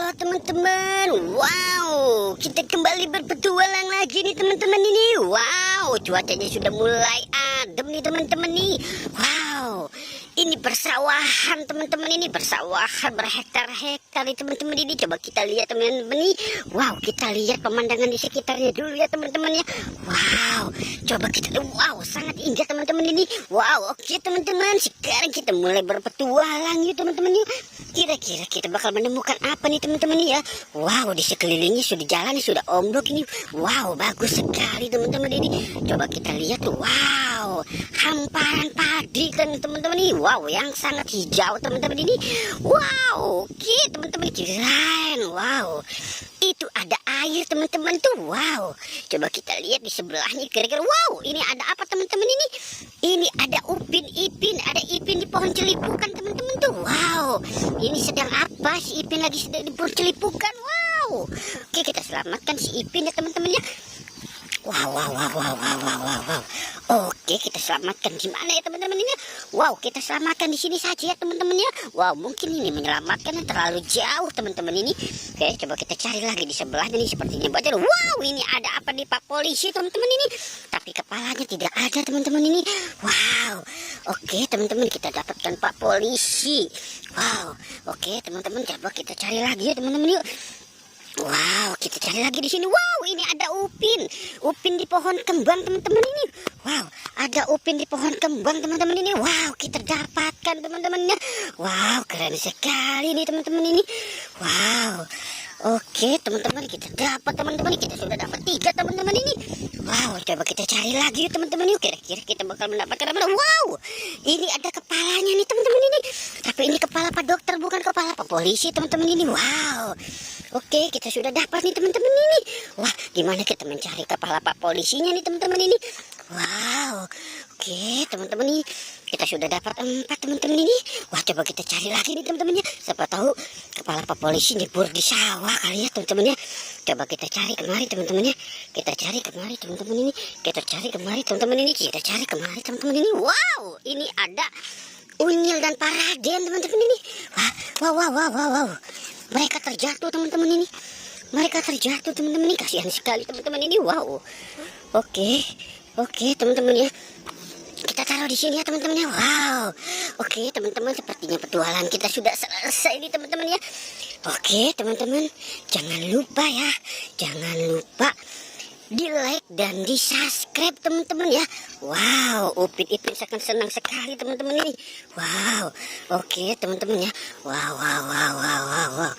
Halo teman-teman, wow, kita kembali berpetualang lagi nih teman-teman ini. Wow, cuacanya sudah mulai adem nih teman-teman nih. Wow, ini persawahan teman-teman ini, persawahan berhektar-hektar nih teman-teman ini. Coba kita lihat teman-teman nih. Wow, kita lihat pemandangan di sekitarnya dulu ya teman-teman ya. Wow, coba kita lihat. Wow, sangat indah teman-teman ini. Wow, oke teman-teman, sekarang kita mulai berpetualang yuk teman-teman yuk. Kira-kira kita bakal menemukan apa nih teman-teman ya. Wow, di sekelilingnya sudah jalan sudah omblok ini. Wow, bagus sekali teman-teman ini. Coba kita lihat tuh. Wow, hamparan padi kan teman-teman ini. Wow, yang sangat hijau teman-teman ini. Wow, oke teman-teman, keren. Wow, itu ada air teman-teman tuh. Wow, coba kita lihat di sebelahnya kira-kira. Wow, ini ada apa teman-teman ini? Ini ada upin ipin, ada ipin di pohon celipukan teman-teman tuh. Wow, ini sedang apa si ipin, lagi sedang di pohon celipukan. Wow, oke kita selamatkan si ipin ya teman-teman ya. Wow, wow, wow, wow, wow, wow, wow, wow. Oke, kita selamatkan di mana ya teman-teman ini? Wow, kita selamatkan di sini saja ya teman-teman ya. Wow, mungkin ini menyelamatkan terlalu jauh teman-teman ini. Oke, coba kita cari lagi di sebelahnya nih, sepertinya baca. Wow, ini ada apa di Pak Polisi teman-teman ini? Tapi kepalanya tidak ada teman-teman ini. Wow, oke teman-teman, kita dapatkan Pak Polisi. Wow, oke teman-teman, coba kita cari lagi ya teman-teman yuk. Wow, kita cari lagi di sini. Wow, ini ada upin, upin di pohon kembang teman-teman ini. Wow, ada upin di pohon kembang teman-teman ini. Wow, kita dapatkan teman-temannya. Wow, keren sekali nih teman-teman ini. Wow, oke teman-teman, kita dapat teman-teman. Kita sudah dapat 3 teman-teman ini. Wow, coba kita cari lagi yuk teman-teman yuk. Kira-kira kita bakal mendapatkan apa? Wow, ini ada kepalanya nih teman-teman ini. Tapi ini kepala Pak Dokter, bukan kepala Pak Polisi teman-teman ini. Wow, oke, kita sudah dapat nih teman-teman ini. Wah, gimana kita mencari kepala Pak Polisinya nih teman-teman ini? Wow, oke teman-teman ini, kita sudah dapat 4 teman-teman ini. Wah, coba kita cari lagi nih teman-teman ya. Siapa tahu kepala Pak Polisi nyebur di sawah kali ya teman-teman ya. Coba kita cari kemari teman-teman ya. Kita cari kemari teman-teman ini. Kita cari kemari teman-teman ini. Kita cari kemari teman-teman ini. Wow, ini ada Unyil dan Pak Raden teman-teman ini. Wah, wow, wow, wow, wow. Mereka terjatuh teman-teman ini. Mereka terjatuh teman-teman ini. Kasihan sekali teman-teman ini. Wow. Oke teman-teman ya. Kita taruh di sini ya teman-teman ya. Wow. Oke teman-teman, sepertinya petualang kita sudah selesai nih teman-teman ya. Oke teman-teman, jangan lupa ya. Jangan lupa di like dan di subscribe teman-teman ya. Wow, upin ipin akan senang sekali teman-teman ini. Wow, oke teman-teman ya. Wow, wow, wow, wow, wow, wow.